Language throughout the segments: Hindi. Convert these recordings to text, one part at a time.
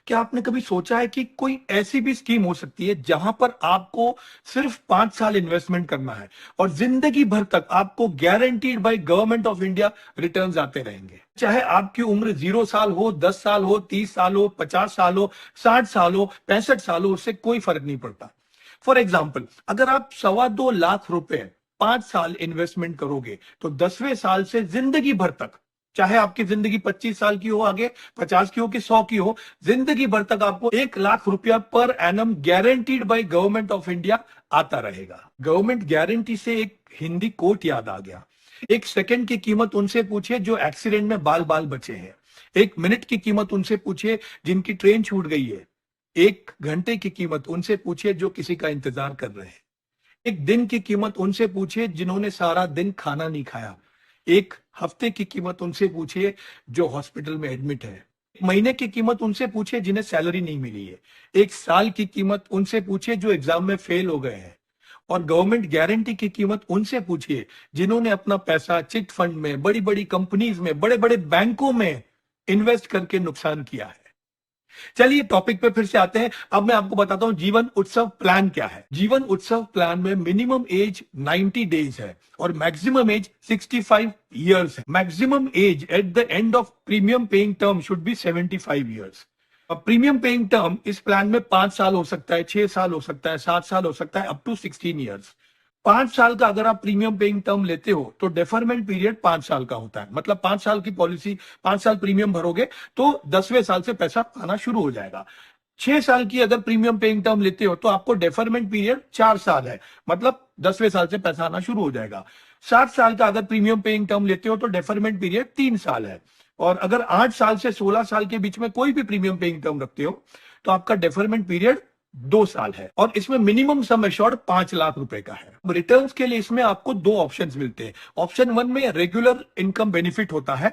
क्या आपने कभी सोचा है कि कोई ऐसी भी स्कीम हो सकती है जहां पर आपको सिर्फ 5 साल इन्वेस्टमेंट करना है और जिंदगी भर तक आपको guaranteed by government of India returns आते रहेंगे? चाहे आपकी उम्र 0 साल हो, 10 साल हो, 30 साल हो, 50 साल हो, 60 साल हो, 65 साल हो, उससे कोई फर्क नहीं पड़ता। फॉर एग्जाम्पल, अगर आप 2.25 लाख रुपए 5 साल इन्वेस्टमेंट करोगे तो 10वें साल से जिंदगी भर तक, चाहे आपकी जिंदगी 25 साल की हो, आगे 50 की हो कि 100 की हो, जिंदगी भर तक आपको 1 लाख रुपया per annum guaranteed by government of India आता रहेगा। गवर्नमेंट गारंटी से एक हिंदी कोट याद आ गया, 1 सेकंड की कीमत उनसे पूछिए जो एक्सीडेंट में बाल बाल बचे हैं, 1 मिनट की कीमत उनसे पूछिए जिनकी ट्रेन छूट गई है, 1 घंटे की कीमत उनसे पूछिए जो किसी का इंतजार कर रहे हैं, 1 दिन की कीमत उनसे पूछिए जिन्होंने सारा दिन खाना नहीं खाया, 1 हफ्ते की कीमत उनसे पूछिए जो हॉस्पिटल में एडमिट है, 1 महीने की कीमत उनसे पूछिए जिन्हें सैलरी नहीं मिली है, 1 साल की कीमत उनसे पूछिए जो एग्जाम में फेल हो गए हैं, और गवर्नमेंट गारंटी की कीमत उनसे पूछिए जिन्होंने अपना पैसा चिट फंड में, बड़ी बड़ी कंपनीज में, बड़े बड़े बैंकों में इन्वेस्ट करके नुकसान किया है। चलिए टॉपिक पे फिर से आते हैं। अब मैं आपको बताता हूं जीवन उत्सव प्लान क्या है। जीवन उत्सव प्लान में मिनिमम एज 90 डेज है और मैक्सिमम एज 65 इयर्स है। Maximum age at the end of premium paying term should be 75 years. Premium paying term इस प्लान में 5 साल हो सकता है, 6 साल हो सकता है, 7 साल हो सकता है, अप टू 16 इयर्स। 5 साल का अगर आप प्रीमियम पेइंग टर्म लेते हो तो डेफरमेंट पीरियड 5 साल का होता है। मतलब 5 साल की पॉलिसी, 5 साल प्रीमियम भरोगे तो 10वें साल से पैसा आना शुरू हो जाएगा। 6 साल की अगर प्रीमियम पेइंग टर्म लेते हो तो आपको डेफरमेंट पीरियड 4 साल है, मतलब 10वें साल से पैसा आना शुरू हो जाएगा। 7 साल का अगर प्रीमियम पेइंग टर्म लेते हो तो डेफरमेंट पीरियड 3 साल है। और अगर 8 साल से 16 साल के बीच में कोई भी प्रीमियम पेइंग टर्म रखते हो तो आपका डेफरमेंट पीरियड 2 साल है और इसमें मिनिमम सम एश्योर्ड 5 लाख रुपए का है। रिटर्न्स के लिए इसमें आपको 2 ऑप्शंस मिलते हैं। ऑप्शन 1 में रेगुलर इनकम बेनिफिट होता है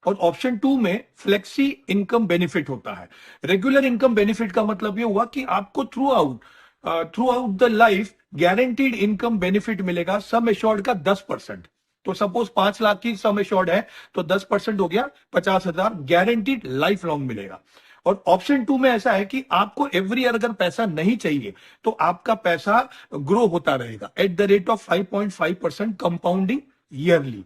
और ऑप्शन 2 में फ्लेक्सी इनकम बेनिफिट होता है। रेगुलर इनकम बेनिफिट का मतलब ये हुआ कि आपको through out the life guaranteed income benefit मिलेगा सम एश्योर्ड का 10%। तो सपोज 5 लाख की सम एश्योर्ड है तो 10% हो गया 50,000 गारंटीड लाइफ लॉन्ग मिलेगा। और ऑप्शन 2 में ऐसा है कि आपको एवरी ईयर अगर पैसा नहीं चाहिए तो आपका पैसा ग्रो होता रहेगा at the rate of 5.5% compounding yearly.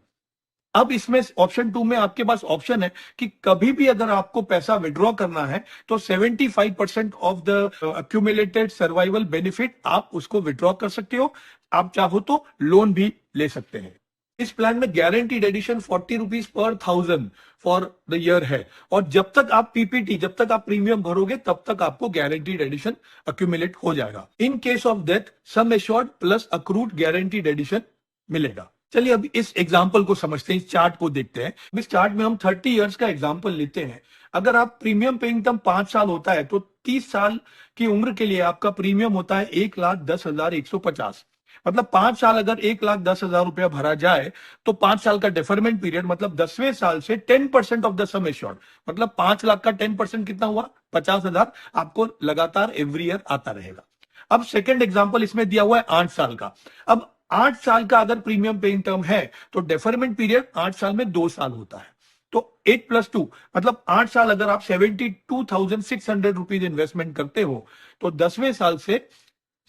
अब इसमें ऑप्शन 2 में आपके पास ऑप्शन है कि कभी भी अगर आपको पैसा विड्रॉ करना है तो 75% of the accumulated survival benefit आप उसको विड्रॉ कर सकते हो। आप चाहो तो लोन भी ले सकते हैं। इस प्लान में guaranteed addition 40 rupees per 1000 for the year है और जब तक आप पीपीटी, जब तक आप प्रीमियम भरोगे तब तक आपको गारंटीड एडिशन अक्यूमुलेट हो जाएगा। In case of death sum assured plus accrued guaranteed addition मिलेगा। चलिए अब इस एग्जाम्पल को समझते हैं, इस चार्ट को देखते हैं। इस चार्ट में हम 30 इयर्स का एग्जाम्पल लेते हैं। अगर आप प्रीमियम पेइंग टर्म 5 साल होता है तो 30 साल की उम्र के लिए आपका प्रीमियम होता है 1,10,150। मतलब 5 साल अगर 1,10,000 रुपया भरा जाए तो 5 साल का डेफरमेंट पीरियड मतलब 10वें साल से 10% ऑफ द सम एश्योर्ड, मतलब 5 लाख का 10% कितना हुआ 50,000 आपको लगातार एवरी ईयर आता रहेगा। अब सेकंड एग्जांपल इसमें दिया हुआ है 8 साल का। अब 8 साल का अगर प्रीमियम पेइंग टर्म है तो डेफरमेंट पीरियड 8 साल में 2 साल होता है। तो 8+2 मतलब 8 साल अगर आप 72,600 रुपीज इन्वेस्टमेंट करते हो तो 10वें साल से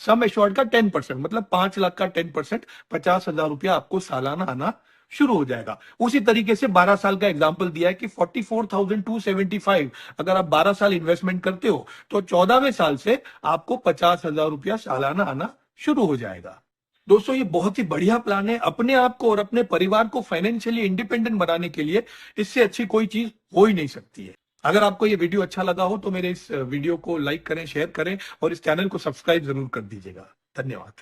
सम एश्योर्ड का 10% मतलब 5 लाख का 10% 50,000 रुपया आपको सालाना आना शुरू हो जाएगा। उसी तरीके से 12 साल का एग्जांपल दिया है कि 44,275 अगर आप 12 साल इन्वेस्टमेंट करते हो तो 14वें साल से आपको 50,000 रुपया सालाना आना शुरू हो जाएगा। दोस्तों ये बहुत ही बढ़िया प्लान है। अपने आप को और अपने परिवार को फाइनेंशियली इंडिपेंडेंट बनाने के लिए इससे अच्छी कोई चीज हो ही नहीं सकती है। अगर आपको ये वीडियो अच्छा लगा हो तो मेरे इस वीडियो को लाइक करें, शेयर करें और इस चैनल को सब्सक्राइब जरूर कर दीजिएगा। धन्यवाद।